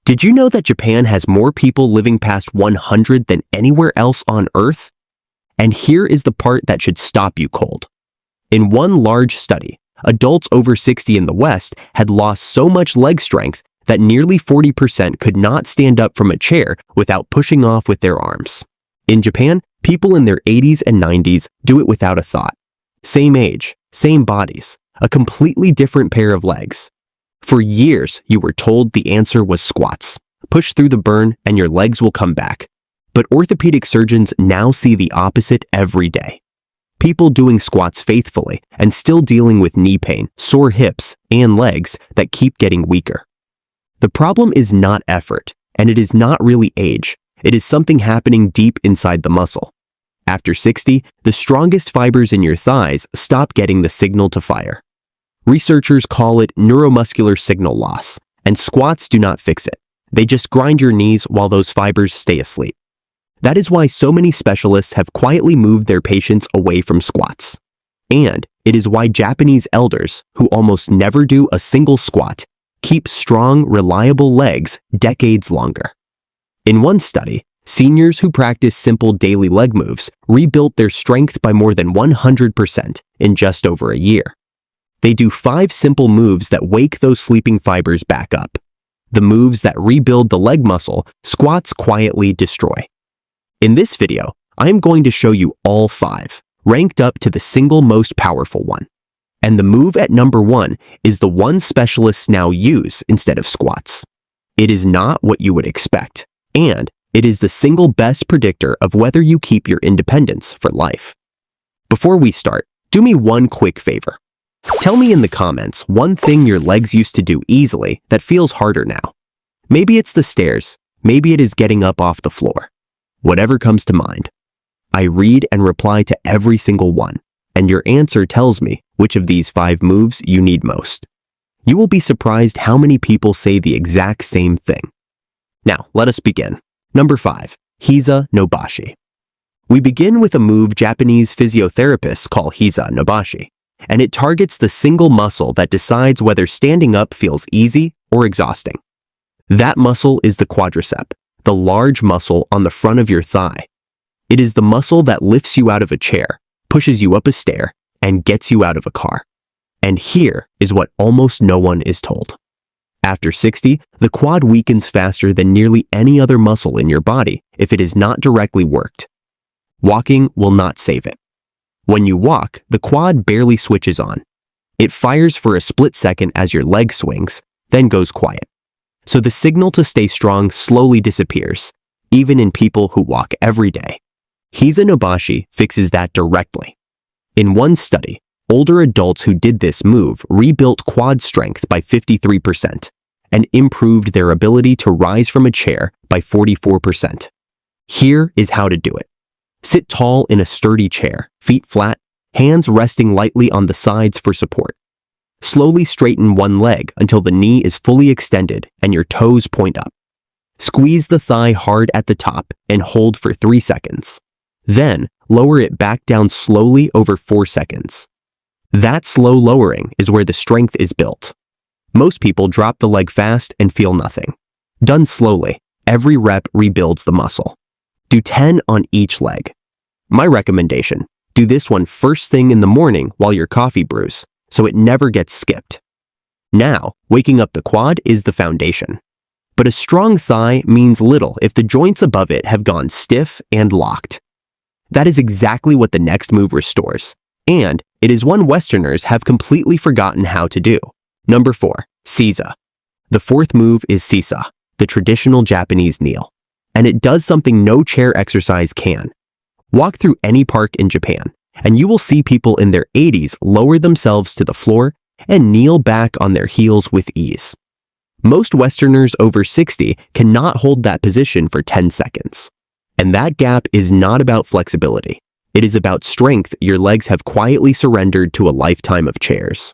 Did you know that Japan has more people living past 100 than anywhere else on Earth? And here is the part that should stop you cold. In one large study, adults over 60 in the West had lost so much leg strength that nearly 40% could not stand up from a chair without pushing off with their arms. In Japan, people in their 80s and 90s do it without a thought. Same age, same bodies, a completely different pair of legs. For years, you were told the answer was squats. Push through the burn and your legs will come back. But orthopedic surgeons now see the opposite every day. People doing squats faithfully and still dealing with knee pain, sore hips, and legs that keep getting weaker. The problem is not effort, and it is not really age. It is something happening deep inside the muscle. After 60, the strongest fibers in your thighs stop getting the signal to fire. Researchers call it neuromuscular signal loss, and squats do not fix it. They just grind your knees while those fibers stay asleep. That is why so many specialists have quietly moved their patients away from squats. And it is why Japanese elders, who almost never do a single squat, keep strong, reliable legs decades longer. In one study, seniors who practice simple daily leg moves rebuilt their strength by more than 100% in just over a year. They do 5 simple moves that wake those sleeping fibers back up. The moves that rebuild the leg muscle, squats quietly destroy. In this video, I am going to show you all 5, ranked up to the single most powerful one. And the move at number 1 is the one specialists now use instead of squats. It is not what you would expect, and it is the single best predictor of whether you keep your independence for life. Before we start, do me one quick favor. Tell me in the comments one thing your legs used to do easily that feels harder now. Maybe it's the stairs, maybe it is getting up off the floor. Whatever comes to mind. I read and reply to every single one, and your answer tells me which of these 5 moves you need most. You will be surprised how many people say the exact same thing. Now, let us begin. Number 5, HIZA NOBASHI. We begin with a move Japanese physiotherapists call HIZA NOBASHI, and it targets the single muscle that decides whether standing up feels easy or exhausting. That muscle is the quadricep, the large muscle on the front of your thigh. It is the muscle that lifts you out of a chair, pushes you up a stair, and gets you out of a car. And here is what almost no one is told. After 60, the quad weakens faster than nearly any other muscle in your body if it is not directly worked. Walking will not save it. When you walk, the quad barely switches on. It fires for a split second as your leg swings, then goes quiet. So the signal to stay strong slowly disappears, even in people who walk every day. HIZA NOBASHI fixes that directly. In one study, older adults who did this move rebuilt quad strength by 53% and improved their ability to rise from a chair by 44%. Here is how to do it. Sit tall in a sturdy chair, feet flat, hands resting lightly on the sides for support. Slowly straighten one leg until the knee is fully extended and your toes point up. Squeeze the thigh hard at the top and hold for 3 seconds. Then, lower it back down slowly over 4 seconds. That slow lowering is where the strength is built. Most people drop the leg fast and feel nothing. Done slowly, every rep rebuilds the muscle. Do 10 on each leg. My recommendation, do this one first thing in the morning while your coffee brews, so it never gets skipped. Now, waking up the quad is the foundation. But a strong thigh means little if the joints above it have gone stiff and locked. That is exactly what the next move restores, and it is one Westerners have completely forgotten how to do. Number 4, SEIZA. The 4th move is SEIZA, the traditional Japanese kneel. And it does something no chair exercise can. Walk through any park in Japan, and you will see people in their 80s lower themselves to the floor and kneel back on their heels with ease. Most Westerners over 60 cannot hold that position for 10 seconds. And that gap is not about flexibility. It is about strength your legs have quietly surrendered to a lifetime of chairs.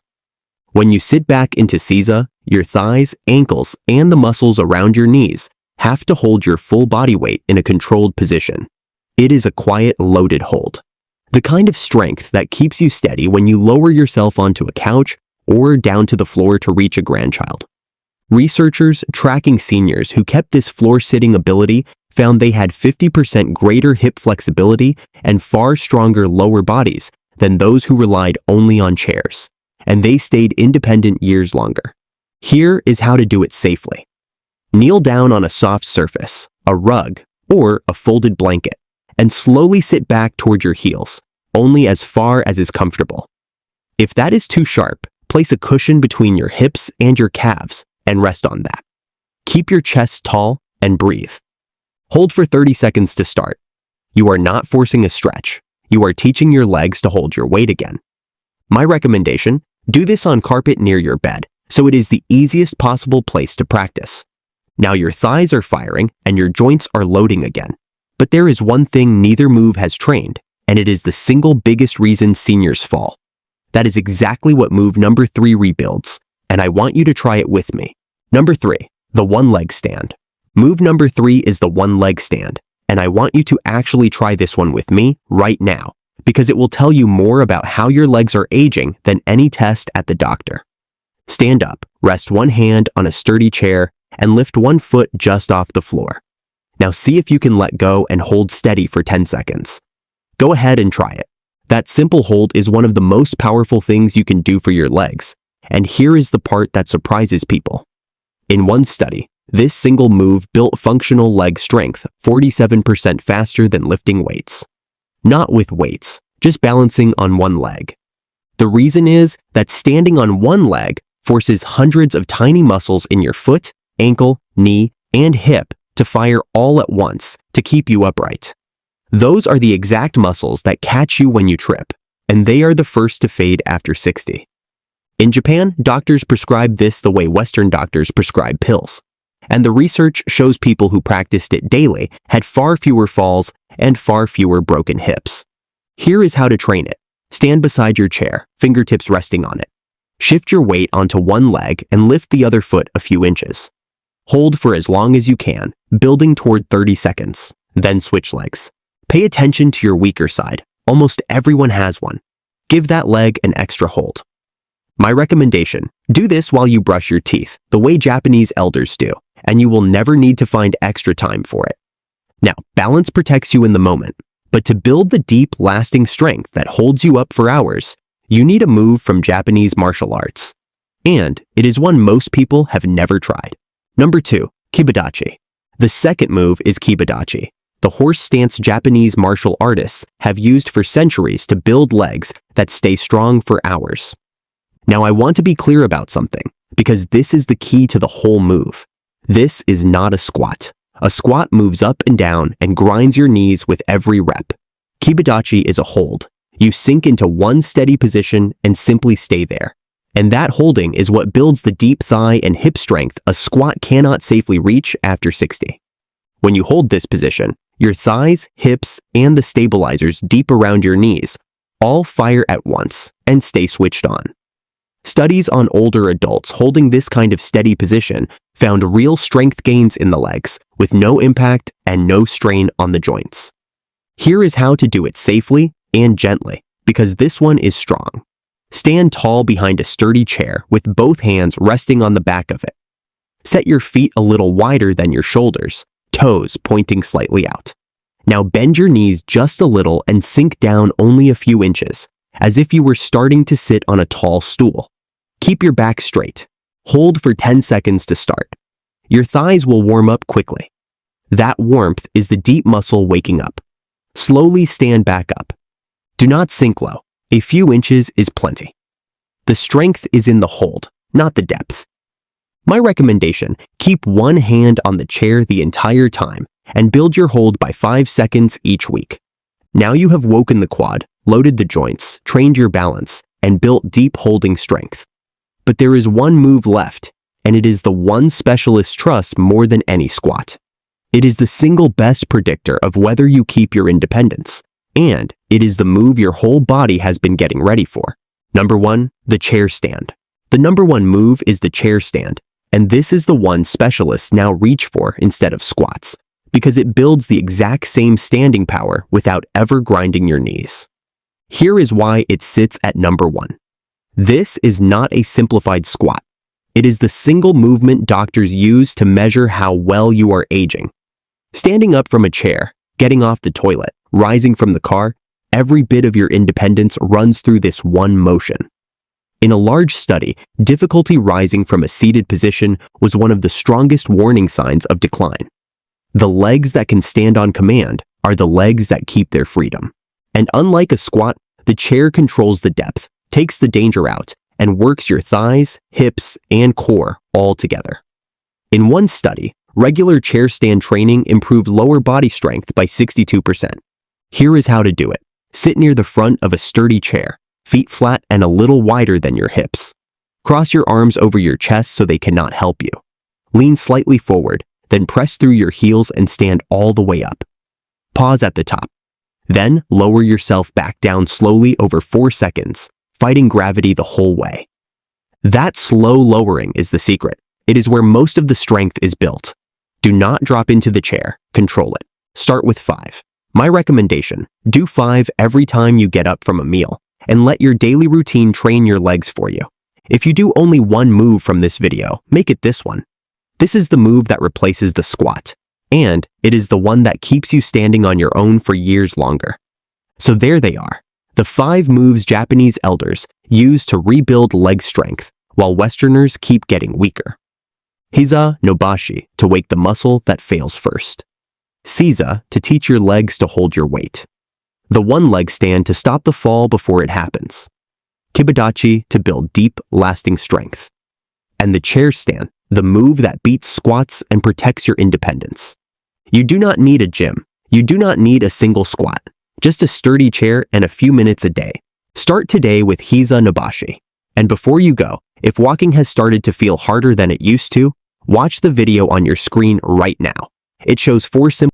When you sit back into SEIZA, your thighs, ankles, and the muscles around your knees have to hold your full body weight in a controlled position. It is a quiet, loaded hold. The kind of strength that keeps you steady when you lower yourself onto a couch or down to the floor to reach a grandchild. Researchers tracking seniors who kept this floor-sitting ability found they had 50% greater hip flexibility and far stronger lower bodies than those who relied only on chairs, and they stayed independent years longer. Here is how to do it safely. Kneel down on a soft surface, a rug, or a folded blanket, and slowly sit back toward your heels, only as far as is comfortable. If that is too sharp, place a cushion between your hips and your calves and rest on that. Keep your chest tall and breathe. Hold for 30 seconds to start. You are not forcing a stretch. You are teaching your legs to hold your weight again. My recommendation, do this on carpet near your bed, so it is the easiest possible place to practice. Now your thighs are firing and your joints are loading again. But there is one thing neither move has trained, and it is the single biggest reason seniors fall. That is exactly what move number 3 rebuilds, and I want you to try it with me. Number 3, the one-leg stand. Move number 3 is the one-leg stand, and I want you to actually try this one with me right now, because it will tell you more about how your legs are aging than any test at the doctor. Stand up, rest one hand on a sturdy chair, and lift one foot just off the floor. Now see if you can let go and hold steady for 10 seconds. Go ahead and try it. That simple hold is one of the most powerful things you can do for your legs, and here is the part that surprises people. In one study, this single move built functional leg strength 47% faster than lifting weights. Not with weights, just balancing on one leg. The reason is that standing on one leg forces hundreds of tiny muscles in your foot, ankle, knee, and hip to fire all at once to keep you upright. Those are the exact muscles that catch you when you trip, and they are the first to fade after 60. In Japan, doctors prescribe this the way Western doctors prescribe pills, and the research shows people who practiced it daily had far fewer falls and far fewer broken hips. Here is how to train it. Stand beside your chair, fingertips resting on it. Shift your weight onto one leg and lift the other foot a few inches. Hold for as long as you can, building toward 30 seconds. Then switch legs. Pay attention to your weaker side. Almost everyone has one. Give that leg an extra hold. My recommendation, do this while you brush your teeth, the way Japanese elders do, and you will never need to find extra time for it. Now, balance protects you in the moment, but to build the deep, lasting strength that holds you up for hours, you need a move from Japanese martial arts. And it is one most people have never tried. Number 2, KIBADACHI. The second move is KIBADACHI, the horse stance Japanese martial artists have used for centuries to build legs that stay strong for hours. Now I want to be clear about something, because this is the key to the whole move. This is not a squat. A squat moves up and down and grinds your knees with every rep. KIBADACHI is a hold. You sink into one steady position and simply stay there. And that holding is what builds the deep thigh and hip strength a squat cannot safely reach after 60. When you hold this position, your thighs, hips, and the stabilizers deep around your knees all fire at once and stay switched on. Studies on older adults holding this kind of steady position found real strength gains in the legs with no impact and no strain on the joints. Here is how to do it safely and gently, because this one is strong. Stand tall behind a sturdy chair with both hands resting on the back of it. Set your feet a little wider than your shoulders, toes pointing slightly out. Now bend your knees just a little and sink down only a few inches, as if you were starting to sit on a tall stool. Keep your back straight. Hold for 10 seconds to start. Your thighs will warm up quickly. That warmth is the deep muscle waking up. Slowly stand back up. Do not sink low. A few inches is plenty. The strength is in the hold, not the depth. My recommendation, keep one hand on the chair the entire time and build your hold by 5 seconds each week. Now you have woken the quad, loaded the joints, trained your balance, and built deep holding strength. But there is one move left, and it is the one specialists trust more than any squat. It is the single best predictor of whether you keep your independence, and it is the move your whole body has been getting ready for. Number 1, the chair stand. The number 1 move is the chair stand, and this is the one specialists now reach for instead of squats, because it builds the exact same standing power without ever grinding your knees. Here is why it sits at number 1. This is not a simplified squat. It is the single movement doctors use to measure how well you are aging. Standing up from a chair, getting off the toilet, rising from the car, every bit of your independence runs through this one motion. In a large study, difficulty rising from a seated position was one of the strongest warning signs of decline. The legs that can stand on command are the legs that keep their freedom. And unlike a squat, the chair controls the depth, takes the danger out, and works your thighs, hips, and core all together. In one study, regular chair stand training improved lower body strength by 62%. Here is how to do it. Sit near the front of a sturdy chair, feet flat and a little wider than your hips. Cross your arms over your chest so they cannot help you. Lean slightly forward, then press through your heels and stand all the way up. Pause at the top. Then lower yourself back down slowly over 4 seconds, fighting gravity the whole way. That slow lowering is the secret. It is where most of the strength is built. Do not drop into the chair, control it. Start with 5. My recommendation, do 5 every time you get up from a meal, and let your daily routine train your legs for you. If you do only one move from this video, make it this one. This is the move that replaces the squat, and it is the one that keeps you standing on your own for years longer. So there they are, the 5 moves Japanese elders use to rebuild leg strength, while Westerners keep getting weaker. HIZA, NOBASHI, to wake the muscle that fails first. SEIZA, to teach your legs to hold your weight. The one leg stand to stop the fall before it happens. KIBADACHI, to build deep, lasting strength. And the chair stand, the move that beats squats and protects your independence. You do not need a gym. You do not need a single squat. Just a sturdy chair and a few minutes a day. Start today with HIZA NOBASHI. And before you go, if walking has started to feel harder than it used to, watch the video on your screen right now. It shows 4 simple